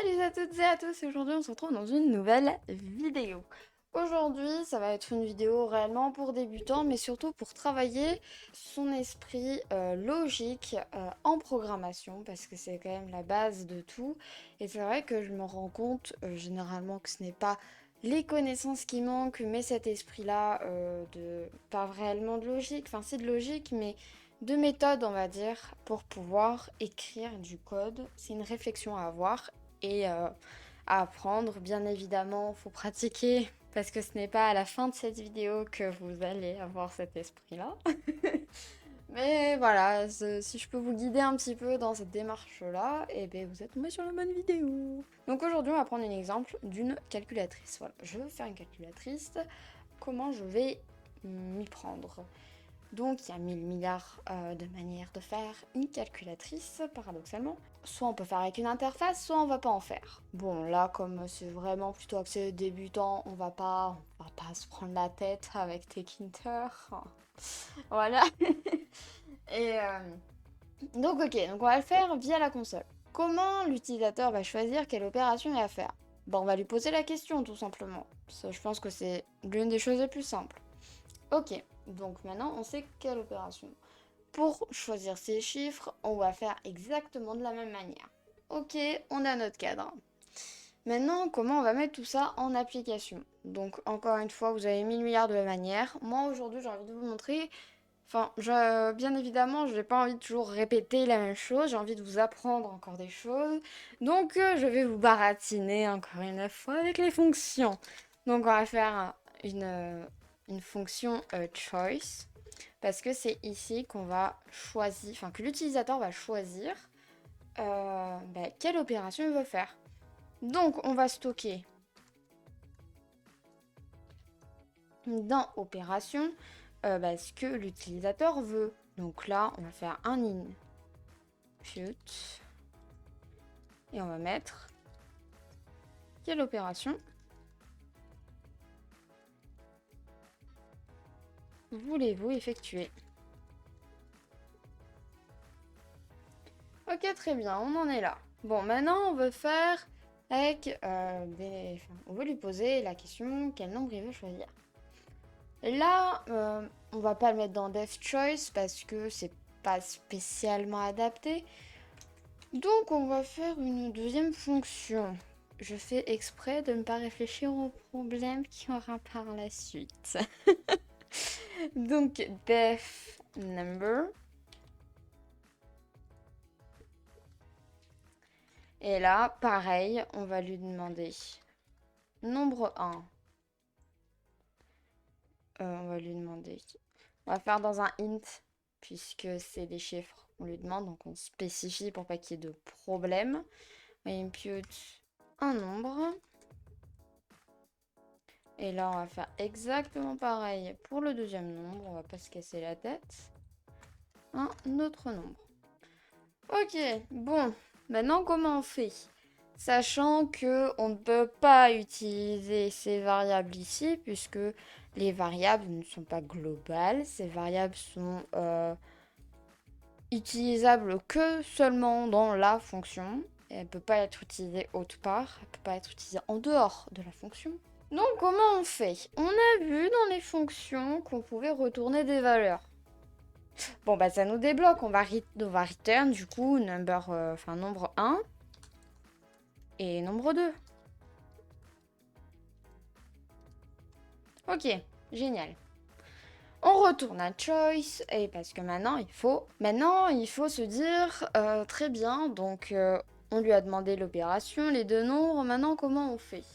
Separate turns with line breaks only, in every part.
Salut à toutes et à tous, aujourd'hui on se retrouve dans une nouvelle vidéo. Aujourd'hui ça va être une vidéo réellement pour débutants mais surtout pour travailler son esprit logique en programmation parce que c'est quand même la base de tout. Et c'est vrai que je me rends compte généralement que ce n'est pas les connaissances qui manquent mais cet esprit là de pas réellement de logique, enfin c'est de logique mais de méthode on va dire pour pouvoir écrire du code. C'est une réflexion à avoir et à apprendre. Bien évidemment, il faut pratiquer parce que ce n'est pas à la fin de cette vidéo que vous allez avoir cet esprit-là. Mais voilà, si je peux vous guider un petit peu dans cette démarche-là, et bien vous êtes tombé sur la bonne vidéo. Donc aujourd'hui, on va prendre un exemple d'une calculatrice. Voilà, je veux faire une calculatrice. Comment je vais m'y prendre? Donc il y a 1000 milliards de manières de faire une calculatrice, paradoxalement. Soit on peut faire avec une interface, soit on va pas en faire. Bon, là, comme c'est vraiment plutôt axé débutant, on va pas se prendre la tête avec Tekinter. Voilà. Et donc ok, donc on va le faire via la console. Comment l'utilisateur va choisir quelle opération il va faire? Bon, on va lui poser la question tout simplement. Ça, je pense que c'est l'une des choses les plus simples. Ok, donc maintenant on sait quelle opération. Pour choisir ces chiffres, on va faire exactement de la même manière. Ok, on a notre cadre. Maintenant, comment on va mettre tout ça en application? Donc, encore une fois, vous avez 1000 milliards de manières. Moi, aujourd'hui, j'ai envie de vous montrer. Enfin, bien évidemment, je n'ai pas envie de toujours répéter la même chose. J'ai envie de vous apprendre encore des choses. Donc, je vais vous baratiner encore une fois avec les fonctions. Donc, on va faire une fonction choice. Parce que c'est ici qu'on va choisir, enfin que l'utilisateur va choisir quelle opération il veut faire. Donc on va stocker dans opération ce que l'utilisateur veut. Donc là, on va faire un input et on va mettre quelle opération voulez-vous effectuer. Ok, très bien, on en est là. Bon, maintenant on veut faire avec on veut lui poser la question quel nombre il veut choisir. Là, on va pas le mettre dans Dev Choice parce que c'est pas spécialement adapté. Donc on va faire une deuxième fonction. Je fais exprès de ne pas réfléchir au problème qu'il y aura par la suite. Donc def number. Et là, pareil, on va lui demander nombre 1. On va lui demander. On va faire dans un int, puisque c'est des chiffres. On lui demande, donc on spécifie pour pas qu'il y ait de problème. On impute un nombre. Et là, on va faire exactement pareil pour le deuxième nombre. On va pas se casser la tête. Un autre nombre. Ok, bon. Maintenant, comment on fait? Sachant que on ne peut pas utiliser ces variables ici, puisque les variables ne sont pas globales. Ces variables sont utilisables que seulement dans la fonction. Et elle ne peut pas être utilisée autre part. Elle ne peut pas être utilisée en dehors de la fonction. Donc comment on fait? On a vu dans les fonctions qu'on pouvait retourner des valeurs. Bon bah ça nous débloque, on va return du coup nombre 1 et nombre 2. Ok, génial. On retourne à choice et parce que maintenant il faut se dire très bien, donc on lui a demandé l'opération, les deux nombres, maintenant comment on fait?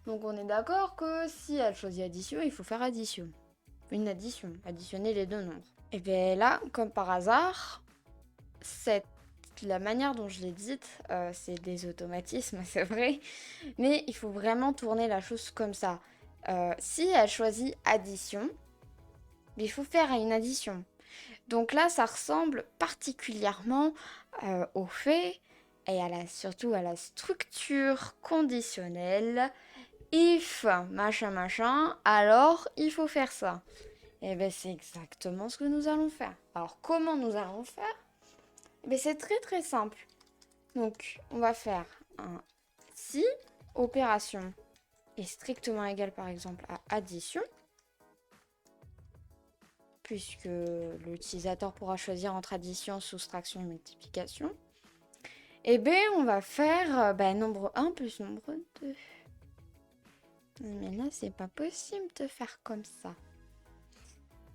Donc on est d'accord que si elle choisit addition, il faut faire addition. Une addition, additionner les deux nombres. Et bien là, comme par hasard, la manière dont je l'ai dite, c'est des automatismes, c'est vrai, mais il faut vraiment tourner la chose comme ça. Si elle choisit addition, il faut faire une addition. Donc là, ça ressemble particulièrement au fait et surtout à la structure conditionnelle. If machin machin, alors il faut faire ça. Et bien c'est exactement ce que nous allons faire. Alors comment nous allons faire? Eh bien c'est très très simple. Donc on va faire un Si opération est strictement égale par exemple à addition, puisque l'utilisateur pourra choisir entre addition, soustraction et multiplication, et bien on va faire nombre 1 plus nombre 2. Mais là, c'est pas possible de faire comme ça.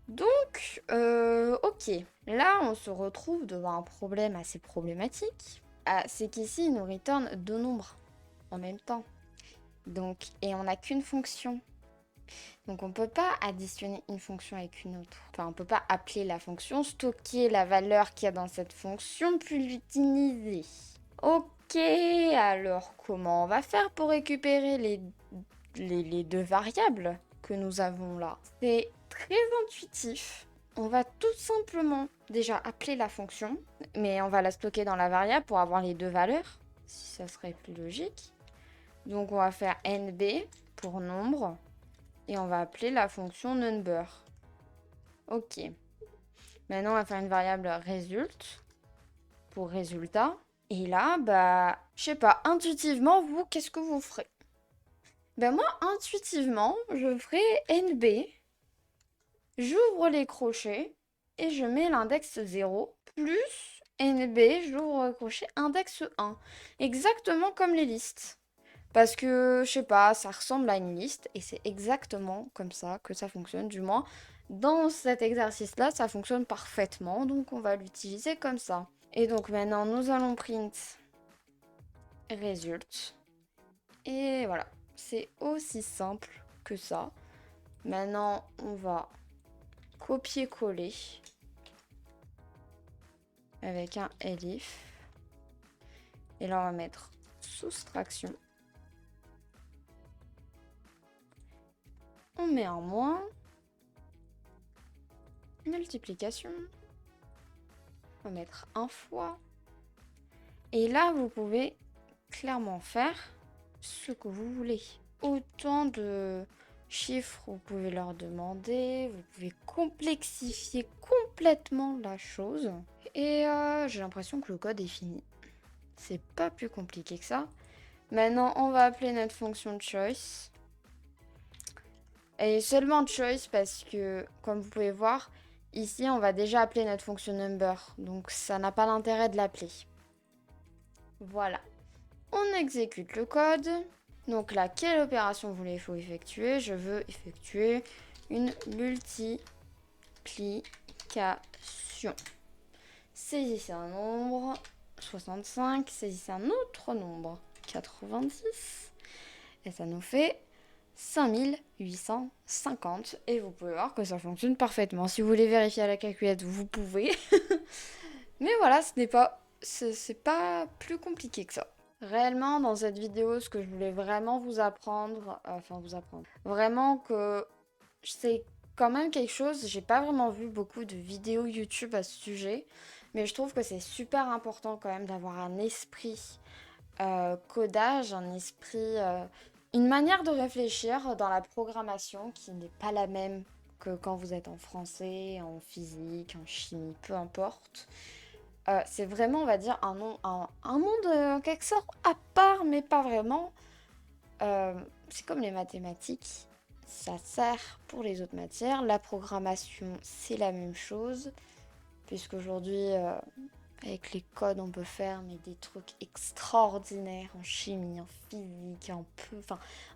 Donc, ok. Là, on se retrouve devant un problème assez problématique. C'est qu'ici, il nous return deux nombres en même temps. Donc, et on n'a qu'une fonction. Donc, on ne peut pas additionner une fonction avec une autre. Enfin, on ne peut pas appeler la fonction, stocker la valeur qu'il y a dans cette fonction, puis l'utiliser. Ok, alors comment on va faire pour récupérer les deux variables que nous avons là? C'est très intuitif. On va tout simplement déjà appeler la fonction, mais on va la stocker dans la variable pour avoir les deux valeurs, si ça serait plus logique. Donc on va faire nb pour nombre, et on va appeler la fonction number. Ok. Maintenant on va faire une variable result pour résultat. Et là, je sais pas, intuitivement, vous, qu'est-ce que vous ferez? Moi, intuitivement, je ferai NB, j'ouvre les crochets et je mets l'index 0 plus NB, j'ouvre le crochet index 1. Exactement comme les listes. Parce que, je sais pas, ça ressemble à une liste et c'est exactement comme ça que ça fonctionne. Du moins, dans cet exercice-là, ça fonctionne parfaitement. Donc, on va l'utiliser comme ça. Et donc, maintenant, nous allons print result. Et voilà. C'est aussi simple que ça. Maintenant, on va copier-coller avec un elif. Et là, on va mettre soustraction. On met un moins. Multiplication. On va mettre un fois. Et là, vous pouvez clairement faire ce que vous voulez. Autant de chiffres, vous pouvez leur demander. Vous pouvez complexifier complètement la chose. Et j'ai l'impression que le code est fini. C'est pas plus compliqué que ça. Maintenant, on va appeler notre fonction choice. Et seulement choice parce que, comme vous pouvez voir, ici, on va déjà appeler notre fonction number. Donc, ça n'a pas l'intérêt de l'appeler. Voilà. On exécute le code. Donc là, quelle opération voulez-vous effectuer? Je veux effectuer une multiplication. Saisissez un nombre, 65. Saisissez un autre nombre, 86. Et ça nous fait 5850. Et vous pouvez voir que ça fonctionne parfaitement. Si vous voulez vérifier à la calculette, vous pouvez. Mais voilà, c'est pas plus compliqué que ça. Réellement, dans cette vidéo, ce que je voulais vraiment vous apprendre, vraiment que c'est quand même quelque chose, j'ai pas vraiment vu beaucoup de vidéos YouTube à ce sujet, mais je trouve que c'est super important quand même d'avoir un esprit codage, un esprit, une manière de réfléchir dans la programmation qui n'est pas la même que quand vous êtes en français, en physique, en chimie, peu importe. C'est vraiment, on va dire, un monde en quelque sorte à part, mais pas vraiment. C'est comme les mathématiques, ça sert pour les autres matières. La programmation, c'est la même chose, puisqu'aujourd'hui, avec les codes, on peut faire des trucs extraordinaires en chimie, en physique,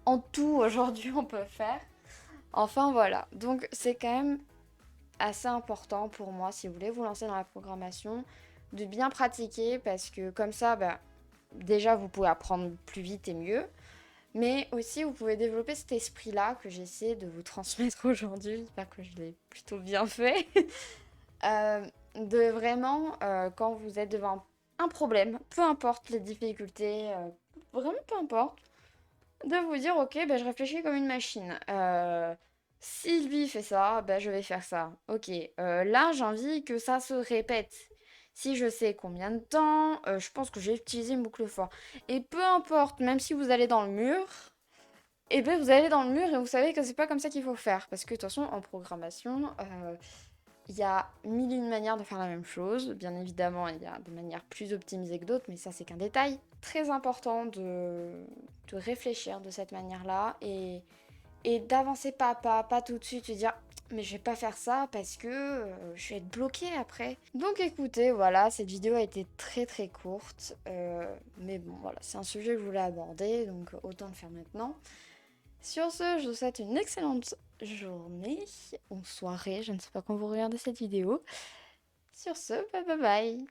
en tout, aujourd'hui, on peut faire. Enfin, voilà. Donc, c'est quand même assez important pour moi, si vous voulez vous lancer dans la programmation, de bien pratiquer parce que comme ça, déjà vous pouvez apprendre plus vite et mieux, mais aussi vous pouvez développer cet esprit-là que j'essaie de vous transmettre aujourd'hui. J'espère que je l'ai plutôt bien fait. De vraiment, quand vous êtes devant un problème, peu importe les difficultés, vraiment peu importe, de vous dire ok, je réfléchis comme une machine. Si lui fait ça, je vais faire ça. Ok, là j'ai envie que ça se répète. Si je sais combien de temps, je pense que j'ai utilisé une boucle for. Et peu importe, même si vous allez dans le mur, vous allez dans le mur et vous savez que c'est pas comme ça qu'il faut faire. Parce que de toute façon, en programmation, Il y a mille et une manières de faire la même chose. Bien évidemment, il y a des manières plus optimisées que d'autres, mais ça, c'est qu'un détail. Très important de réfléchir de cette manière-là et d'avancer pas à pas, pas tout de suite, se dire mais je vais pas faire ça parce que je vais être bloquée après. Donc écoutez, voilà, cette vidéo a été très très courte, mais bon voilà, c'est un sujet que je voulais aborder, donc autant le faire maintenant. Sur ce, je vous souhaite une excellente journée ou soirée, je ne sais pas quand vous regardez cette vidéo. Sur ce, bye bye bye.